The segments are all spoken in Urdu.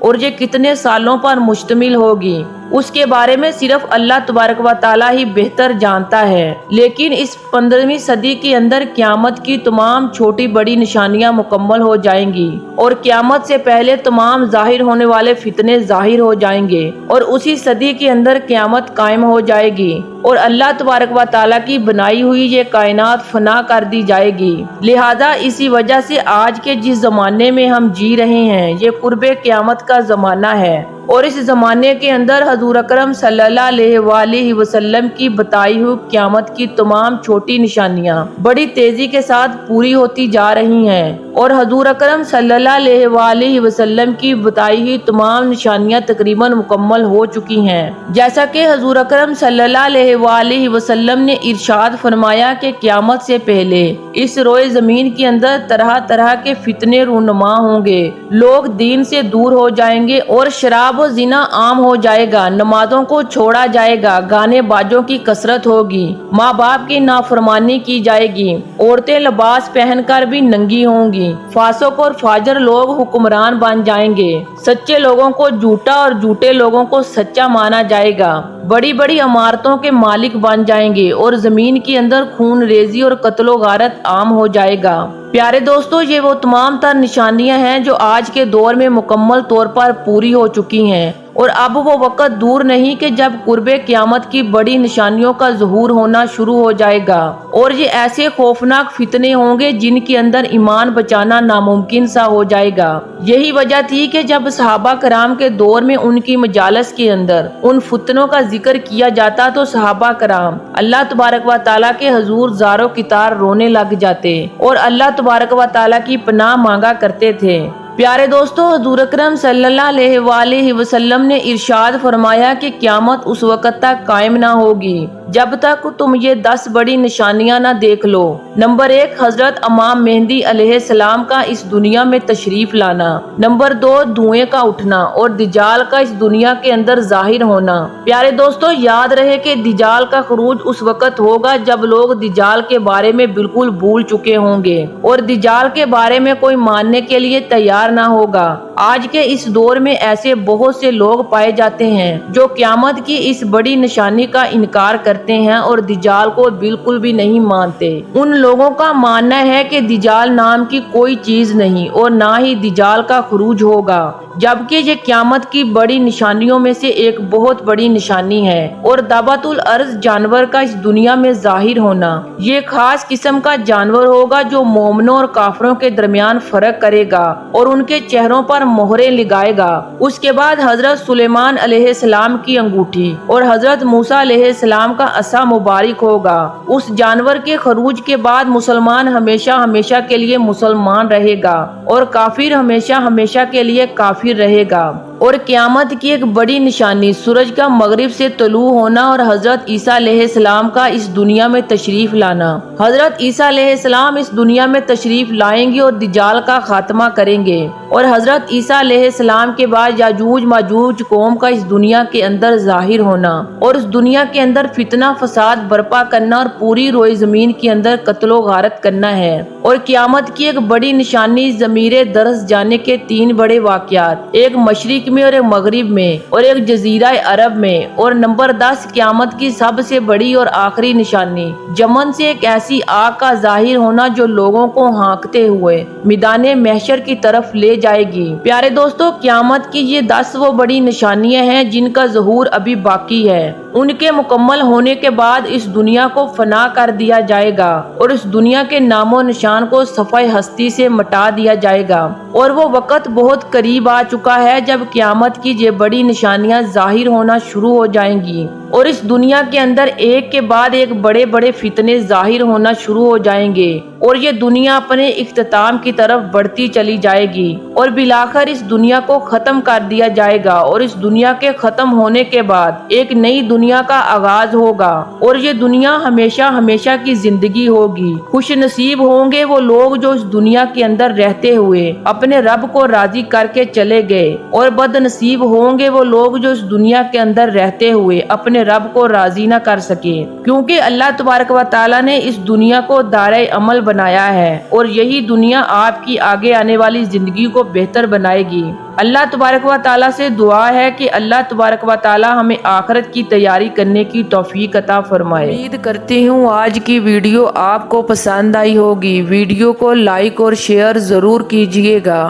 اور یہ کتنے سالوں پر مشتمل ہوگی اس کے بارے میں صرف اللہ تبارک و تعالی ہی بہتر جانتا ہے۔ لیکن اس 15ویں صدی کے اندر قیامت کی تمام چھوٹی بڑی نشانیاں مکمل ہو جائیں گی اور قیامت سے پہلے تمام ظاہر ہونے والے فتنے ظاہر ہو جائیں گے اور اسی صدی کے اندر قیامت قائم ہو جائے گی اور اللہ تبارک و تعالیٰ کی بنائی ہوئی یہ کائنات فنا کر دی جائے گی۔ لہذا اسی وجہ سے آج کے جس زمانے میں ہم جی رہے ہیں یہ قرب قیامت کا زمانہ ہے اور اس زمانے کے اندر حضور اکرم صلی اللہ علیہ وآلہ وسلم کی بتائی ہوئی قیامت کی تمام چھوٹی نشانیاں بڑی تیزی کے ساتھ پوری ہوتی جا رہی ہیں اور حضور اکرم صلی اللہ علیہ وآلہ وسلم کی بتائی ہوئی تمام نشانیاں تقریباً مکمل ہو چکی ہیں۔ جیسا کہ حضور اکرم صلی اللہ علیہ وآلہ وسلم نے ارشاد فرمایا کہ قیامت سے پہلے اس روئے زمین کے اندر طرح طرح کے فتنے رونما ہوں گے، لوگ دین سے دور ہو جائیں گے اور شراب و زنا عام ہو جائے گا، نمازوں کو چھوڑا جائے گا، گانے باجوں کی کثرت ہوگی، ماں باپ کی نافرمانی کی جائے گی، عورتیں لباس پہن کر بھی ننگی ہوں گی، فاسق اور فاجر لوگ حکمران بن جائیں گے، سچے لوگوں کو جھوٹا اور جھوٹے لوگوں کو سچا مانا جائے گا، بڑی بڑی عمارتوں کے مالک بن جائیں گے اور زمین کے اندر خون ریزی اور قتل و غارت عام ہو جائے گا۔ پیارے دوستو، یہ وہ تمام تر نشانیاں ہیں جو آج کے دور میں مکمل طور پر پوری ہو چکی ہیں اور اب وہ وقت دور نہیں کہ جب قرب قیامت کی بڑی نشانیوں کا ظہور ہونا شروع ہو جائے گا اور یہ ایسے خوفناک فتنے ہوں گے جن کے اندر ایمان بچانا ناممکن سا ہو جائے گا۔ یہی وجہ تھی کہ جب صحابہ کرام کے دور میں ان کی مجالس کے اندر ان فتنوں کا ذکر کیا جاتا تو صحابہ کرام اللہ تبارک و تعالیٰ کے حضور زار و کتار رونے لگ جاتے اور اللہ تبارک و تعالیٰ کی پناہ مانگا کرتے تھے۔ پیارے دوستو، حضور اکرم صلی اللہ علیہ وآلہ وسلم نے ارشاد فرمایا کہ قیامت اس وقت تک قائم نہ ہوگی جب تک تم یہ 10 بڑی نشانیاں نہ دیکھ لو۔ نمبر 1، حضرت امام مہدی علیہ السلام کا اس دنیا میں تشریف لانا۔ نمبر 2، دھوئیں کا اٹھنا اور دجال کا اس دنیا کے اندر ظاہر ہونا۔ پیارے دوستو، یاد رہے کہ دجال کا خروج اس وقت ہوگا جب لوگ دجال کے بارے میں بالکل بھول چکے ہوں گے اور دجال کے بارے میں کوئی ماننے کے لیے تیار نہ ہوگا۔ آج کے اس دور میں ایسے بہت سے لوگ پائے جاتے ہیں جو قیامت کی اس بڑی نشانی کا انکار کرتے ہیں اور دجال کو بالکل بھی نہیں مانتے۔ ان لوگوں کا ماننا ہے کہ دجال نام کی کوئی چیز نہیں اور نہ ہی دجال کا خروج ہوگا، جبکہ یہ قیامت کی بڑی نشانیوں میں سے ایک بہت بڑی نشانی ہے۔ اور دابت الارض جانور کا اس دنیا میں ظاہر ہونا، یہ خاص قسم کا جانور ہوگا جو مومنوں اور کافروں کے درمیان فرق کرے گا اور ان کے چہروں پر مہریں لگائے گا۔ اس کے بعد حضرت سلیمان علیہ السلام کی انگوٹھی اور حضرت موسیٰ علیہ السلام کا عصا مبارک ہوگا۔ اس جانور کے خروج کے بعد مسلمان ہمیشہ ہمیشہ کے لیے مسلمان رہے گا اور کافر ہمیشہ ہمیشہ کے لیے کافر رہے گا۔ اور قیامت کی ایک بڑی نشانی سورج کا مغرب سے طلوع ہونا اور حضرت عیسیٰ علیہ السلام کا اس دنیا میں تشریف لانا۔ حضرت عیسیٰ علیہ السلام اس دنیا میں تشریف لائیں گے اور دجال کا خاتمہ کریں گے اور حضرت عیسیٰ علیہ السلام کے بعد یاجوج ماجوج قوم کا اس دنیا کے اندر ظاہر ہونا اور اس دنیا کے اندر فتنہ فساد برپا کرنا اور پوری روئے زمین کے اندر قتل و غارت کرنا ہے۔ اور قیامت کی ایک بڑی نشانی ضمیر درس جانے کے 3 بڑے واقعات، ایک مشرق میں اور ایک مغرب میں اور ایک جزیرہ عرب میں۔ اور نمبر 10، قیامت کی سب سے بڑی اور آخری نشانی یمن سے ایک ایسی آگ کا ظاہر ہونا جو لوگوں کو ہانکتے ہوئے میدان محشر کی طرف لے جائے گی۔ پیارے دوستو، قیامت کی یہ 10 وہ بڑی نشانیاں ہیں جن کا ظہور ابھی باقی ہے۔ ان کے مکمل ہونے کے بعد اس دنیا کو فنا کر دیا جائے گا اور اس دنیا کے نام و نشان کو صفحہ ہستی سے مٹا دیا جائے گا اور وہ وقت بہت قریب آ چکا ہے جب قیامت کی یہ بڑی نشانیاں ظاہر ہونا شروع ہو جائیں گی اور اس دنیا کے اندر ایک کے بعد ایک بڑے بڑے فتنے ظاہر ہونا شروع ہو جائیں گے اور یہ دنیا اپنے اختتام کی طرف بڑھتی چلی جائے گی اور بالآخر اس دنیا کو ختم کر دیا جائے گا اور اس دنیا کے ختم ہونے کے بعد ایک نئی دنیا کا آغاز ہوگا اور یہ دنیا ہمیشہ ہمیشہ کی زندگی ہوگی۔ خوش نصیب ہوں گے وہ لوگ جو اس دنیا کے اندر رہتے ہوئے اپنے رب کو راضی کر کے چلے گئے اور بد نصیب ہوں گے وہ لوگ جو اس دنیا کے اندر رہتے ہوئے اپنے رب کو راضی نہ کر سکے، کیونکہ اللہ تبارک و تعالیٰ نے اس دنیا کو دار عمل بنایا ہے، اور یہی دنیا آپ کی آگے آنے والی زندگی کو بہتر بنائے گی۔ اللہ تبارک و تعالیٰ سے دعا ہے کہ اللہ تبارک و تعالیٰ ہمیں آخرت کی تیاری کرنے کی توفیق عطا فرمائے۔ امید کرتی ہوں آج کی ویڈیو آپ کو پسند آئی ہوگی۔ ویڈیو کو لائک اور شیئر ضرور کیجیے گا۔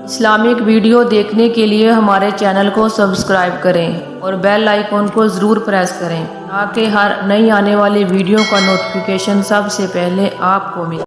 اسلامک ویڈیو دیکھنے کے لیے ہمارے چینل کو سبسکرائب کریں اور بیل آئیکن کو ضرور پریس کریں تاکہ ہر نئی آنے والی ویڈیو کا نوٹیفیکیشن سب سے پہلے آپ کو ملے۔